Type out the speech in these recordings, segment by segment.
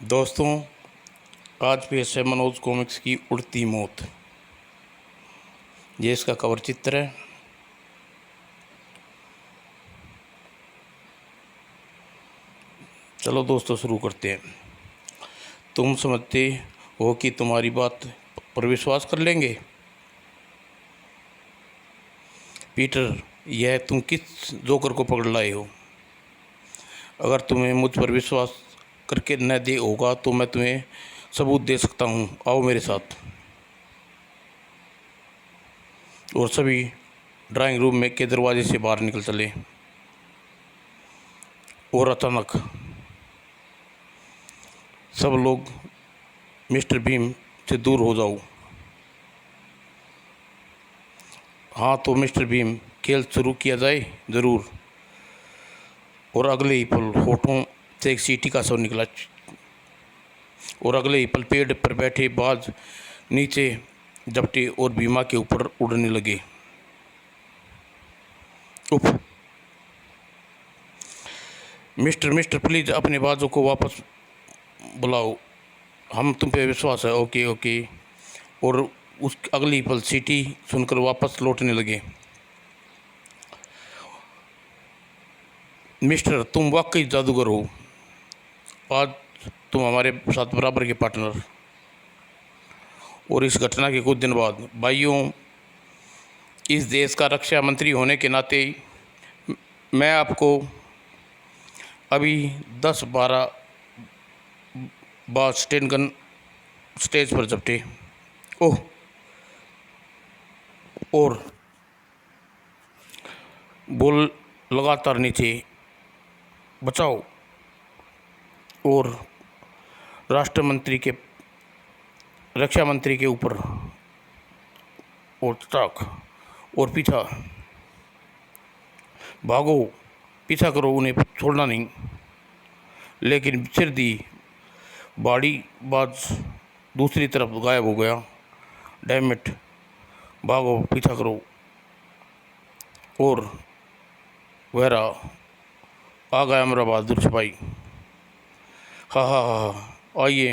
दोस्तों, आज पेश है मनोज कॉमिक्स की उड़ती मौत। ये इसका कवर चित्र है। चलो दोस्तों, शुरू करते हैं। तुम समझते हो कि तुम्हारी बात पर विश्वास कर लेंगे? पीटर, यह तुम किस जोकर को पकड़ लाए हो? अगर तुम्हें मुझ पर विश्वास करके न दे होगा तो मैं तुम्हें सबूत दे सकता हूँ। आओ मेरे साथ। और सभी ड्राइंग रूम में के दरवाजे से बाहर निकल चले। और अचानक सब लोग, मिस्टर बीम से दूर हो जाओ। हाँ तो मिस्टर बीम, खेल शुरू किया जाए? ज़रूर। और अगले ही पल होठों से एक सीटी का स्वर निकला। और अगले ही पल पेड़ पर बैठे बाज नीचे झपटे और बीमा के ऊपर उड़ने लगे। उफ! मिस्टर प्लीज़ अपने बाजों को वापस बुलाओ। हम तुम पे विश्वास है। Okay okay. और उस अगली पल सीटी सुनकर वापस लौटने लगे। मिस्टर, तुम वाकई जादूगर हो। आज तुम हमारे साथ बराबर के पार्टनर। और इस घटना के कुछ दिन बाद, भाइयों, इस देश का रक्षा मंत्री होने के नाते मैं आपको अभी 10-12 बार स्टेन गन स्टेज पर झपटे। ओह! और बोल लगातार नीचे बचाओ। और रक्षा मंत्री के ऊपर और स्टॉक और पीछा भागो, पीछा करो, उन्हें छोड़ना नहीं। लेकिन सिर दी बाड़ी बाज दूसरी तरफ गायब हो गया। डैम इट, भागो, पीछा करो। और वह आ गया मेरा बहादुर सिपाही। हा हा हा, आइए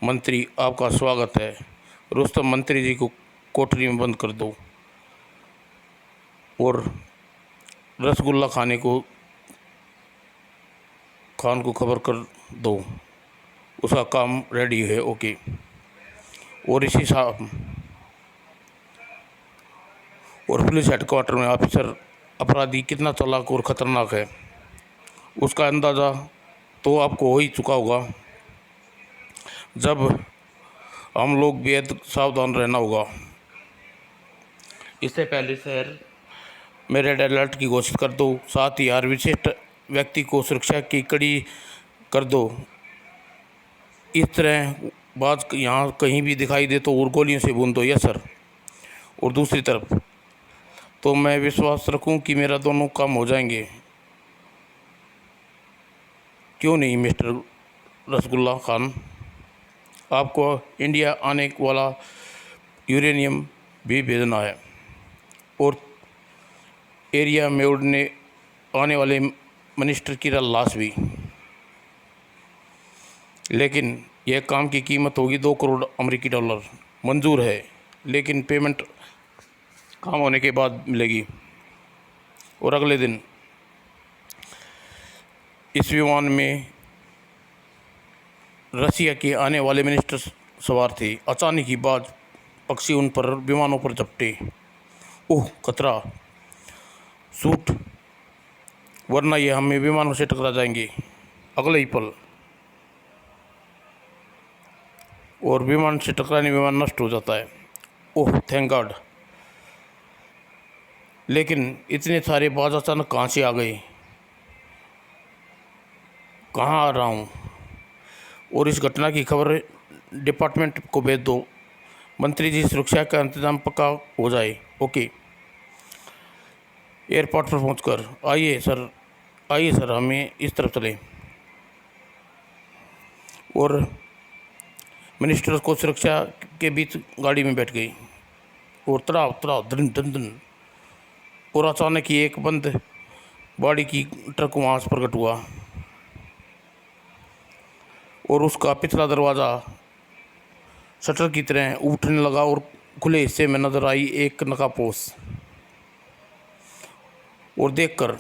मंत्री, आपका स्वागत है। रुस्तम, मंत्री जी को कोठरी में बंद कर दो और रसगुल्ला खान को खबर कर दो, उसका काम रेडी है। ओके। और इसी साहब और पुलिस हेडक्वार्टर में ऑफिसर, अपराधी कितना चालाक और ख़तरनाक है उसका अंदाज़ा तो आपको हो ही चुका होगा। जब हम लोग बेहद सावधान रहना होगा। इससे पहले शहर में रेड अलर्ट की घोषित कर दो। साथ ही हर विशिष्ट व्यक्ति को सुरक्षा की कड़ी कर दो। इस तरह बाज यहाँ कहीं भी दिखाई दे तो और गोलियों से भून दो। Yes sir. और दूसरी तरफ तो मैं विश्वास रखूं कि मेरा दोनों काम हो जाएंगे। क्यों नहीं मिस्टर रसगुल्ला खान, आपको इंडिया आने वाला यूरेनियम भी भेजना है और एरिया में उड़ने आने वाले मिनिस्टर की लाश भी। लेकिन यह काम की कीमत होगी 2 करोड़ अमेरिकी डॉलर। मंजूर है, लेकिन पेमेंट काम होने के बाद मिलेगी। और अगले दिन इस विमान में रसिया के आने वाले मिनिस्टर सवार थे। अचानक ही बाज पक्षी उन पर विमानों पर झपटे। ओह खतरा! शूट, वरना ये हमें विमानों से टकरा जाएंगे। अगले ही पल और विमान से टकराने विमान नष्ट हो जाता है। Oh thank God! लेकिन इतने सारे बाज अचानक कहाँ से आ गए? कहाँ आ रहा हूँ? और इस घटना की खबर डिपार्टमेंट को भेज दो। मंत्री जी, सुरक्षा का इंतजाम पक्का हो जाए। ओके। एयरपोर्ट पर पहुंचकर आइए सर, हमें इस तरफ चलें। और मिनिस्टर को सुरक्षा के बीच गाड़ी में बैठ गई और तड़ाव तड़ाव धन धन धन। और अचानक ही एक बंद बॉडी की ट्रक वहाँ से प्रकट हुआ और उसका पिछला दरवाज़ा शटर की तरह उठने लगा और खुले हिस्से में नजर आई एक नकाबपोश। और देखकर,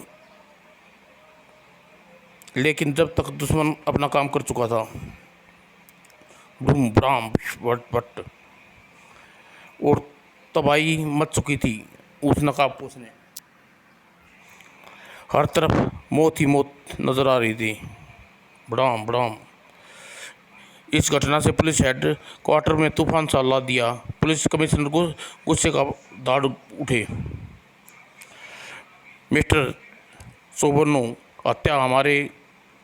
लेकिन जब तक दुश्मन अपना काम कर चुका था, बूम ब्राम वट वट, और तबाही मच चुकी थी उस नकाबपोश ने। हर तरफ मौत ही मौत नजर आ रही थी। बड़ाम बड़ाम। इस घटना से पुलिस हेड क्वार्टर में तूफान सा ला दिया। पुलिस कमिश्नर को गुस्से का दाढ़ उठे। मिस्टर सोबर्नो, हत्या हमारे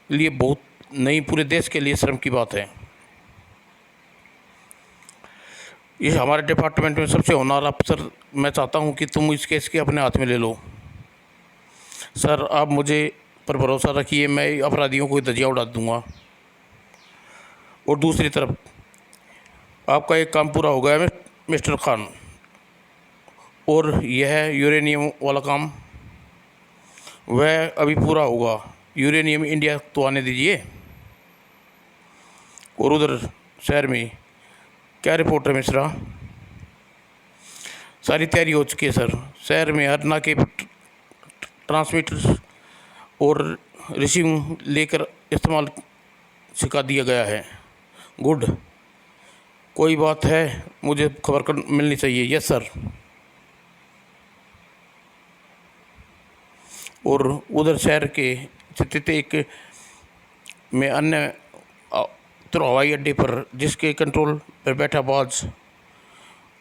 लिए बहुत नहीं, पूरे देश के लिए शर्म की बात है। ये हमारे डिपार्टमेंट में सबसे होनहार अफसर, मैं चाहता हूं कि तुम इस केस के अपने हाथ में ले लो। सर, आप मुझे पर भरोसा रखिए, मैं अपराधियों को धजिया उड़ा दूंगा। और दूसरी तरफ, आपका एक काम पूरा हो गया है मिस्टर खान, और यह यूरेनियम वाला काम, वह अभी पूरा होगा। यूरेनियम इंडिया तो आने दीजिए। और उधर शहर में क्या रिपोर्ट है मिश्रा? सारी तैयारी हो चुकी है सर। शहर में हर नाके ट्रांसमीटर और रिसीविंग लेकर इस्तेमाल सिखा दिया गया है। गुड। कोई बात है, मुझे खबर कर मिलनी चाहिए। Yes sir. और उधर शहर के स्थित एक में अन्य हवाई अड्डे पर, जिसके कंट्रोल पर बैठा बाज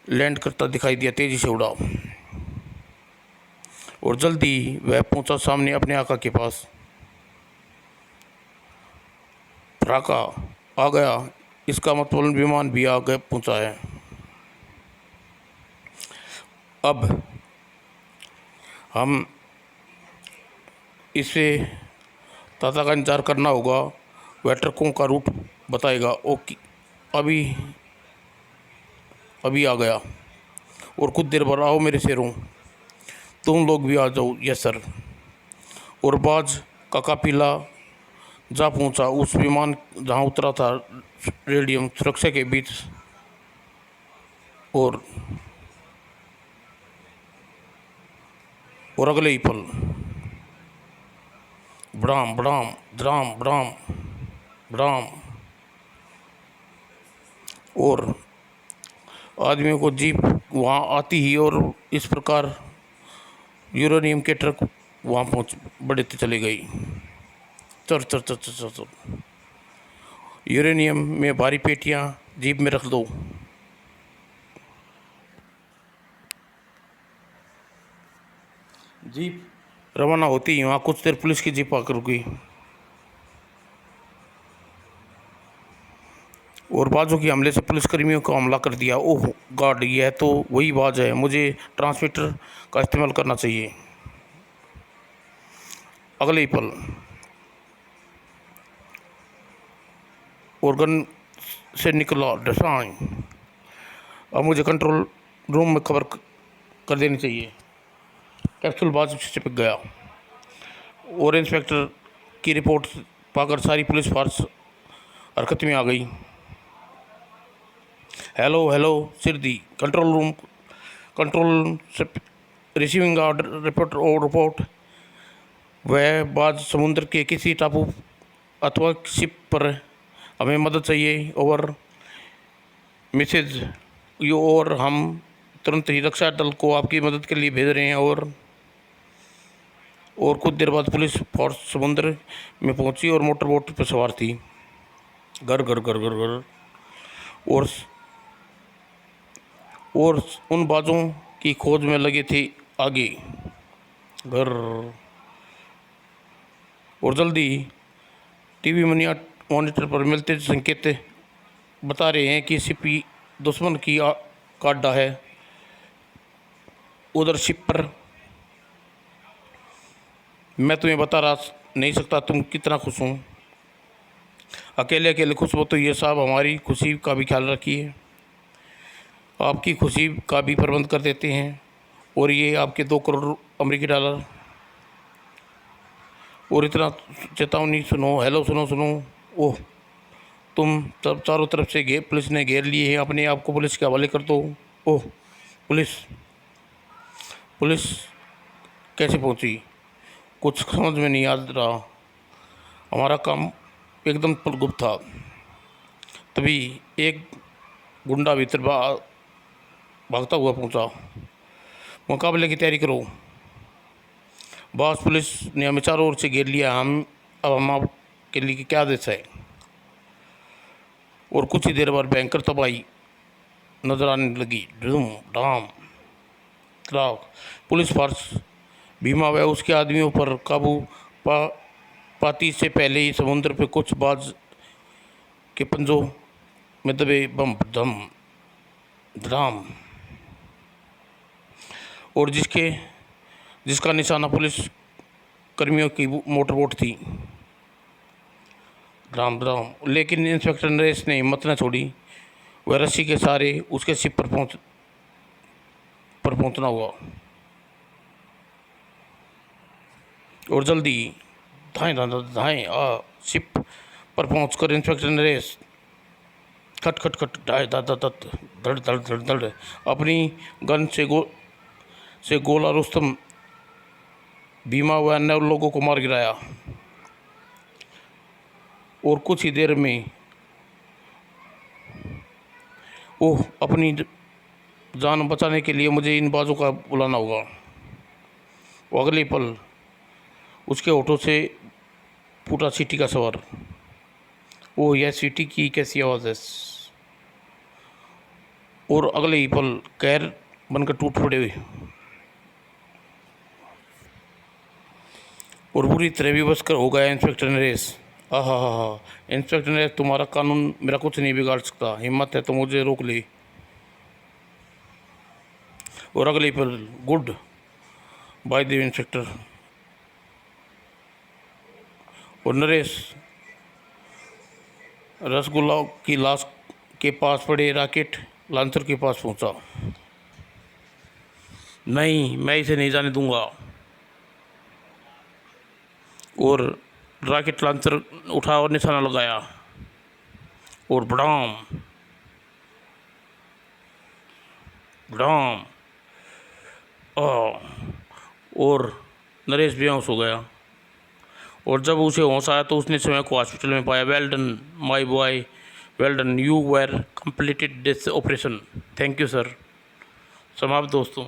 लैंड करता दिखाई दिया, तेजी से उड़ा और जल्दी वह पहुंचा सामने अपने आका के पास। फ्राका आ गया, इसका मतलब विमान भी आ गया पहुंचा है। अब हम इसे ताता का इंतजार करना होगा, वह ट्रकों का रूट बताएगा। ओके, अभी आ गया। और कुछ देर बाद आओ मेरे शेरों, तुम लोग भी आ जाओ। Yes sir. और बाज का काफिला जा पहुंचा उस विमान जहां उतरा था रेडियम सुरक्षा के बीच। और अगले ही पल Bram Bram dram Bram Bram, और आदमियों को जीप वहाँ आती ही, और इस प्रकार यूरेनियम के ट्रक वहाँ पहुँच बढ़ते चले गई। चल चल चल चल चल चल। यूरेनियम में भारी पेटियाँ जीप में रख दो। जीप रवाना होती ही वहाँ कुछ देर पुलिस की जीप आकर रुकी, और बाजों के हमले से पुलिसकर्मियों को हमला कर दिया। ओह गॉड, यह तो वही बाज है, मुझे ट्रांसमीटर का इस्तेमाल करना चाहिए। अगले ही पल ऑर्गन से निकला डसाइन। अब मुझे कंट्रोल रूम में खबर कर देनी चाहिए। कैप्सूल बाज से चिपक गया, और इंस्पेक्टर की रिपोर्ट पाकर सारी पुलिस फोर्स हरकत में आ गई। हेलो हेलो सिरदी, कंट्रोल से रिसीविंग ऑर्डर, रिपोर्ट। वह बाज समुद्र के किसी टापू अथवा शिप पर, हमें मदद चाहिए। ओवर मिसेज यू, और हम तुरंत ही रक्षा दल को आपकी मदद के लिए भेज रहे हैं। और कुछ देर बाद पुलिस फोर्स समुद्र में पहुंची और मोटर बोट पर सवार थी। घर घर घर घर घर। और उन बाजों की खोज में लगे थे आगे। घर। और जल्दी टीवी मॉनिटर पर मिलते संकेत बता रहे हैं कि सिपी दुश्मन की काटा है उधर शिप पर। मैं तुम्हें बता रहा नहीं सकता तुम कितना खुश हूँ। अकेले अकेले खुश हो तो ये साहब हमारी खुशी का भी ख्याल रखिए, आपकी खुशी का भी प्रबंध कर देते हैं। और ये आपके 2 करोड़ अमेरिकी डॉलर। और इतना चेतावनी सुनो, हेलो सुनो। ओह तुम सब चारों तरफ से पुलिस ने घेर लिए है, अपने आप को पुलिस के हवाले कर दो। ओह, पुलिस पुलिस कैसे पहुंची? कुछ समझ में नहीं आ रहा। हमारा काम एकदम गुप्त था। तभी एक गुंडा भीतर भागता हुआ पहुंचा। मुकाबले की तैयारी करो बॉस, पुलिस ने हमें चारों ओर से घेर लिया। हम आपके लिए क्या आदेश है? और कुछ ही देर बाद भयंकर तबाही नजर आने लगी। धूम धाम तड़ाक। पुलिस फोर्स भीमा व उसके आदमियों पर काबू पाती से पहले ही समुद्र पे कुछ बाज के पंजों में दबे बम धम धड़ाम, और जिसका निशाना पुलिस कर्मियों की मोटर बोट थी। राम राम। लेकिन इंस्पेक्टर नरेश ने हिम्मत न छोड़ी। वह रस्सी के सहारे उसके शिप पर पहुंचना हुआ, और जल्दी धाएं धाएं धाएं शिप पर पहुंचकर इंस्पेक्टर नरेश खट खट खट ढाए धड़ धड़ धड़ धड़ अपनी गन से गोला रुस्तम भीमा व अन्य लोगों को मार गिराया। और कुछ ही देर में ओह, अपनी जान बचाने के लिए मुझे इन बाजों का बुलाना होगा। वो अगले पल उसके होठों से फूटा सीटी का स्वर। ओह, यह सीटी की कैसी आवाज़ है! और अगले ही पल कहर बनकर टूट पड़े और बुरी तरह विवश कर हो गया इंस्पेक्टर नरेश। हा। इंस्पेक्टर नरेश, तुम्हारा कानून मेरा कुछ नहीं बिगाड़ सकता। हिम्मत है तो मुझे रोक ले। और अगले पल गुड बाय देव इंस्पेक्टर। और नरेश रसगुल्ला की लाश के पास पड़े रॉकेट लॉन्चर के पास पहुंचा। नहीं, मैं इसे नहीं जाने दूंगा। और रॉकेट लॉन्चर उठा और निशाना लगाया, और बड़ाम बड़ाम और नरेश बेहोश हो गया। और जब उसे होश आया तो उसने स्वयं को हॉस्पिटल में पाया। Well done my boy, well done, you were completed this operation. Thank you sir. समाप्त दोस्तों।